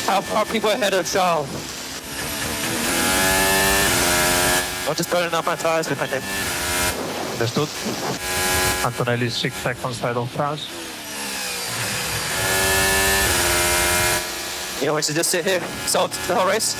How far people ahead of Charles? I'm just burning up my tires behind him. Understood. Antonelli is 6 seconds ahead of Charles. You know, we should just sit here, salt the whole race.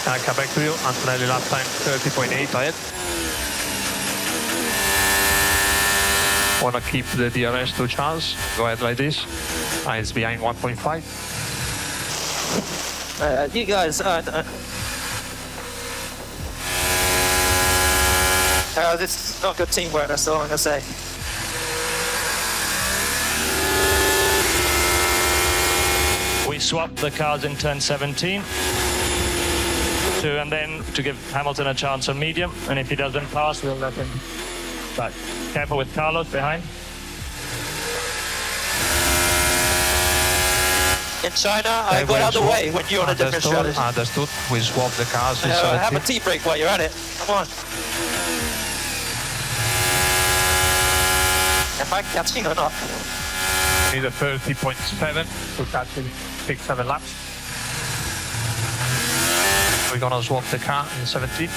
I'll come back to you. Antonelli lap time 30.8 ahead. Wanna keep the DRS to Charles. Go ahead like this. It's behind 1.5. You guys, this is not good teamwork, that's all I'm gonna say. We swapped the cars in turn 17 and then to give Hamilton a chance on medium, and if he doesn't pass, we'll let him back. Careful with Carlos behind. In China, I got out of the way when you're on a different strategy. Understood. We swapped the cars. Have a tea break while you're at it. Come on. Am I catching or not? Need a 30.7 to catch in 6-7 laps. We're gonna swap the car in 17.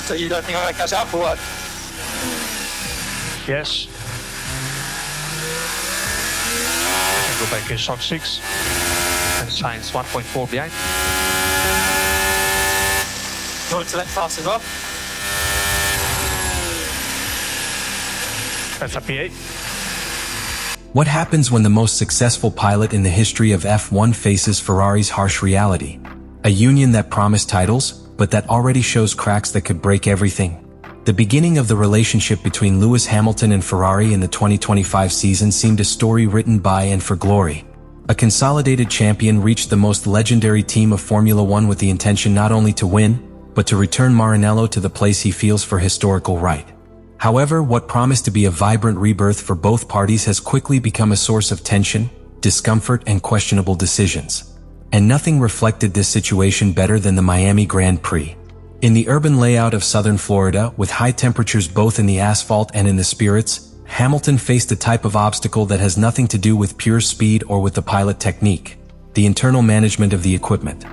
So you don't think I'm gonna catch up for what? Yes. I can go back in shock 6. And Sainz 1.4 behind. You want to let fast as well? That's a P8. What happens when the most successful pilot in the history of F1 faces Ferrari's harsh reality? A union that promised titles, but that already shows cracks that could break everything. The beginning of the relationship between Lewis Hamilton and Ferrari in the 2025 season seemed a story written by and for glory. A consolidated champion reached the most legendary team of Formula One with the intention not only to win, but to return Maranello to the place he feels for historical right. However, what promised to be a vibrant rebirth for both parties has quickly become a source of tension, discomfort, and questionable decisions. And nothing reflected this situation better than the Miami Grand Prix. In the urban layout of southern Florida, with high temperatures both in the asphalt and in the spirits, Hamilton faced a type of obstacle that has nothing to do with pure speed or with the pilot technique: the internal management of the equipment.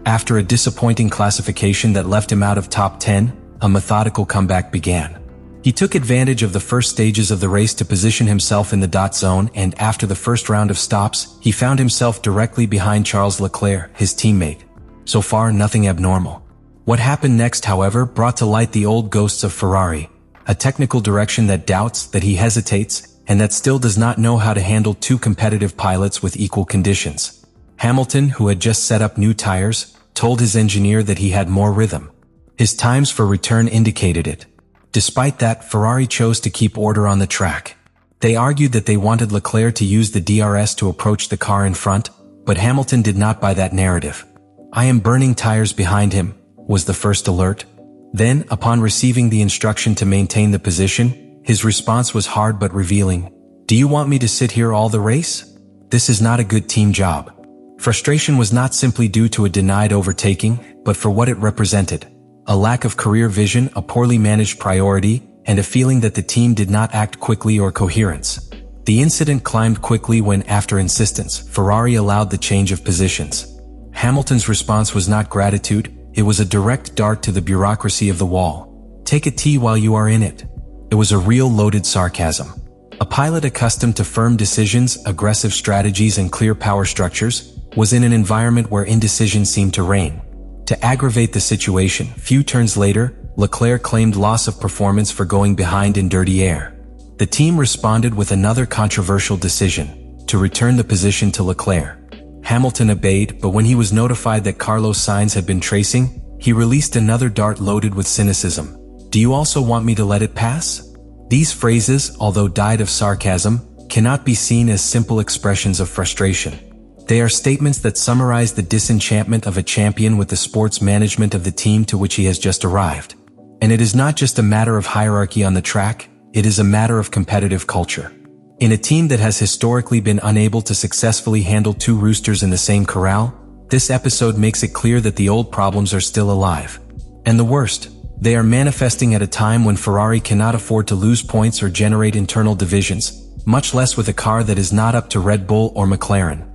After a disappointing classification that left him out of top 10, a methodical comeback began. He took advantage of the first stages of the race to position himself in the dot zone, and after the first round of stops, he found himself directly behind Charles Leclerc, his teammate. So far, nothing abnormal. What happened next, however, brought to light the old ghosts of Ferrari, a technical direction that doubts, that he hesitates, and that still does not know how to handle two competitive pilots with equal conditions. Hamilton, who had just set up new tires, told his engineer that he had more rhythm. His times for return indicated it. Despite that, Ferrari chose to keep order on the track. They argued that they wanted Leclerc to use the DRS to approach the car in front, but Hamilton did not buy that narrative. "I am burning tires behind him," was the first alert. Then, upon receiving the instruction to maintain the position, his response was hard but revealing. "Do you want me to sit here all the race? This is not a good team job." Frustration was not simply due to a denied overtaking, but for what it represented: a lack of career vision, a poorly managed priority, and a feeling that the team did not act quickly or coherence. The incident climbed quickly when, after insistence, Ferrari allowed the change of positions. Hamilton's response was not gratitude, it was a direct dart to the bureaucracy of the wall. "Take a tea while you are in it." It was a real loaded sarcasm. A pilot accustomed to firm decisions, aggressive strategies, and clear power structures was in an environment where indecision seemed to reign. To aggravate the situation, few turns later, Leclerc claimed loss of performance for going behind in dirty air. The team responded with another controversial decision: to return the position to Leclerc. Hamilton obeyed, but when he was notified that Carlos Sainz had been tracing, he released another dart loaded with cynicism. "Do you also want me to let it pass?" These phrases, although dyed of sarcasm, cannot be seen as simple expressions of frustration. They are statements that summarize the disenchantment of a champion with the sports management of the team to which he has just arrived. And it is not just a matter of hierarchy on the track, it is a matter of competitive culture. In a team that has historically been unable to successfully handle two roosters in the same corral, this episode makes it clear that the old problems are still alive. And the worst, they are manifesting at a time when Ferrari cannot afford to lose points or generate internal divisions, much less with a car that is not up to Red Bull or McLaren.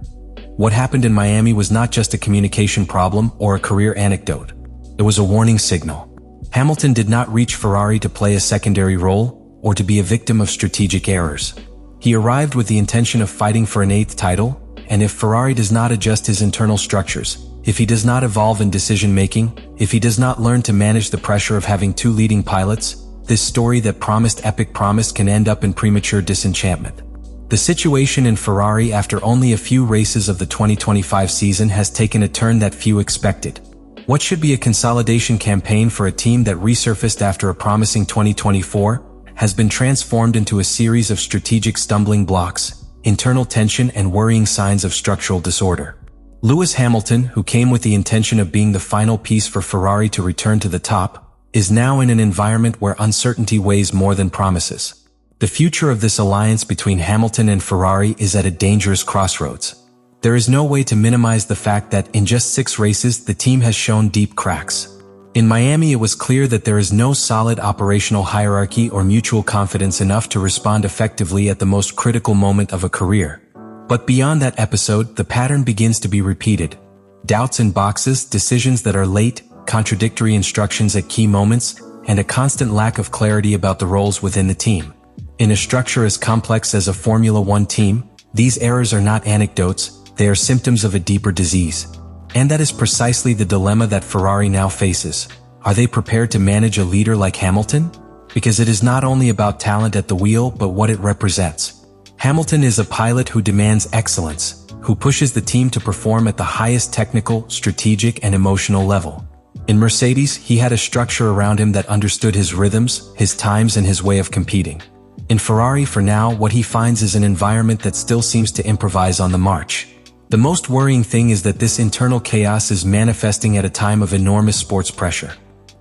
What happened in Miami was not just a communication problem or a career anecdote. It was a warning signal. Hamilton did not reach Ferrari to play a secondary role or to be a victim of strategic errors. He arrived with the intention of fighting for an 8th title, and if Ferrari does not adjust his internal structures, if he does not evolve in decision-making, if he does not learn to manage the pressure of having 2 leading pilots, this story that promised epic promise can end up in premature disenchantment. The situation in Ferrari after only a few races of the 2025 season has taken a turn that few expected. What should be a consolidation campaign for a team that resurfaced after a promising 2024 has been transformed into a series of strategic stumbling blocks, internal tension, and worrying signs of structural disorder. Lewis Hamilton, who came with the intention of being the final piece for Ferrari to return to the top, is now in an environment where uncertainty weighs more than promises. The future of this alliance between Hamilton and Ferrari is at a dangerous crossroads. There is no way to minimize the fact that in just 6 races the team has shown deep cracks. In Miami, it was clear that there is no solid operational hierarchy or mutual confidence enough to respond effectively at the most critical moment of a career. But beyond that episode, the pattern begins to be repeated. Doubts in boxes, decisions that are late, contradictory instructions at key moments, and a constant lack of clarity about the roles within the team. In a structure as complex as a Formula One team, these errors are not anecdotes, they are symptoms of a deeper disease. And that is precisely the dilemma that Ferrari now faces. Are they prepared to manage a leader like Hamilton? Because it is not only about talent at the wheel but what it represents. Hamilton is a pilot who demands excellence, who pushes the team to perform at the highest technical, strategic, and emotional level. In Mercedes, he had a structure around him that understood his rhythms, his times, and his way of competing. In Ferrari, for now, what he finds is an environment that still seems to improvise on the march. The most worrying thing is that this internal chaos is manifesting at a time of enormous sports pressure.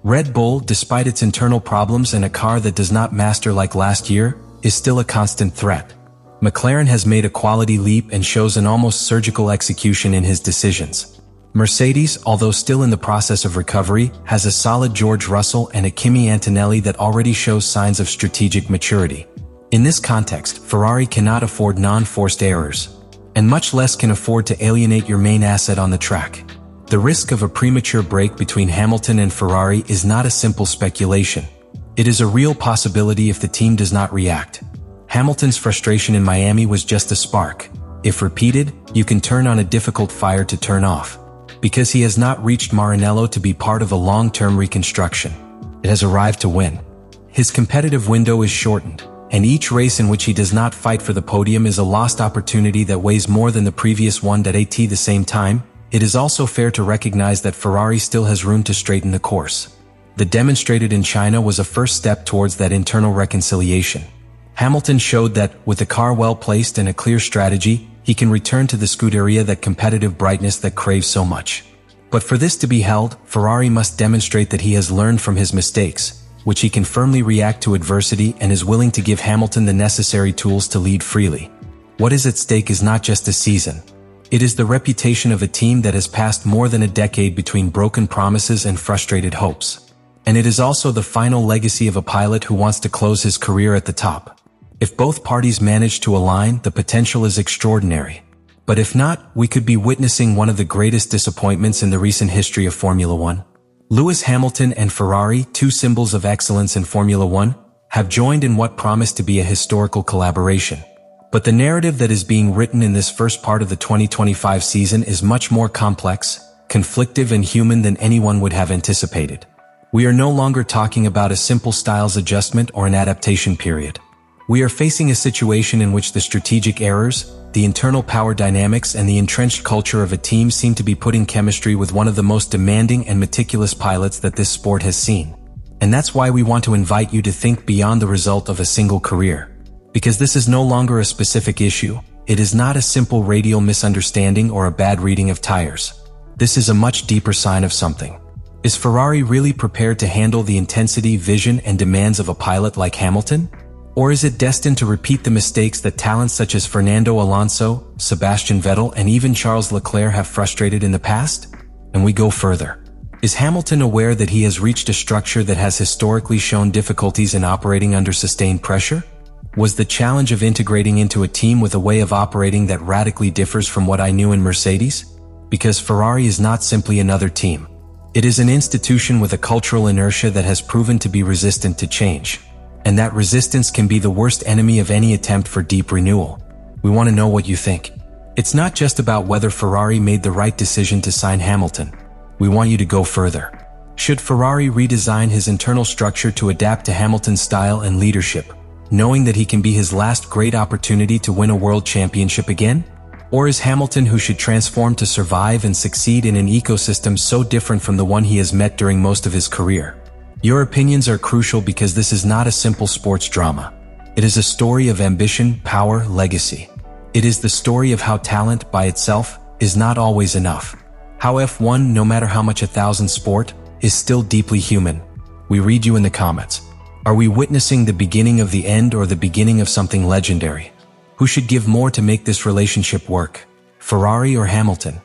Red Bull, despite its internal problems and a car that does not master like last year, is still a constant threat. McLaren has made a quality leap and shows an almost surgical execution in his decisions. Mercedes, although still in the process of recovery, has a solid George Russell and a Kimi Antonelli that already shows signs of strategic maturity. In this context, Ferrari cannot afford non-forced errors, and much less can afford to alienate your main asset on the track. The risk of a premature break between Hamilton and Ferrari is not a simple speculation. It is a real possibility if the team does not react. Hamilton's frustration in Miami was just a spark. If repeated, you can turn on a difficult fire to turn off. Because he has not reached Maranello to be part of a long-term reconstruction. It has arrived to win. His competitive window is shortened, and each race in which he does not fight for the podium is a lost opportunity that weighs more than the previous one. At the same time, it is also fair to recognize that Ferrari still has room to straighten the course. The demonstrated in China was a first step towards that internal reconciliation. Hamilton showed that, with the car well placed and a clear strategy, he can return to the Scuderia that competitive brightness that craves so much. But for this to be held, Ferrari must demonstrate that he has learned from his mistakes, which he can firmly react to adversity and is willing to give Hamilton the necessary tools to lead freely. What is at stake is not just a season. It is the reputation of a team that has passed more than a decade between broken promises and frustrated hopes. And it is also the final legacy of a pilot who wants to close his career at the top. If both parties manage to align, the potential is extraordinary. But if not, we could be witnessing one of the greatest disappointments in the recent history of Formula One. Lewis Hamilton and Ferrari, two symbols of excellence in Formula One, have joined in what promised to be a historical collaboration. But the narrative that is being written in this first part of the 2025 season is much more complex, conflictive, and human than anyone would have anticipated. We are no longer talking about a simple styles adjustment or an adaptation period. We are facing a situation in which the strategic errors, the internal power dynamics, and the entrenched culture of a team seem to be putting chemistry with one of the most demanding and meticulous pilots that this sport has seen. And that's why we want to invite you to think beyond the result of a single career. Because this is no longer a specific issue, it is not a simple radial misunderstanding or a bad reading of tires. This is a much deeper sign of something. Is Ferrari really prepared to handle the intensity, vision, and demands of a pilot like Hamilton? Or is it destined to repeat the mistakes that talents such as Fernando Alonso, Sebastian Vettel, and even Charles Leclerc have frustrated in the past? And we go further. Is Hamilton aware that he has reached a structure that has historically shown difficulties in operating under sustained pressure? Was the challenge of integrating into a team with a way of operating that radically differs from what I knew in Mercedes? Because Ferrari is not simply another team. It is an institution with a cultural inertia that has proven to be resistant to change. And that resistance can be the worst enemy of any attempt for deep renewal. We want to know what you think. It's not just about whether Ferrari made the right decision to sign Hamilton. We want you to go further. Should Ferrari redesign his internal structure to adapt to Hamilton's style and leadership, knowing that he can be his last great opportunity to win a world championship again? Or is Hamilton who should transform to survive and succeed in an ecosystem so different from the one he has met during most of his career? Your opinions are crucial because this is not a simple sports drama. It is a story of ambition, power, legacy. It is the story of how talent by itself is not always enough. How F1, no matter how much 1,000 sport, is still deeply human. We read you in the comments. Are we witnessing the beginning of the end or the beginning of something legendary? Who should give more to make this relationship work? Ferrari or Hamilton?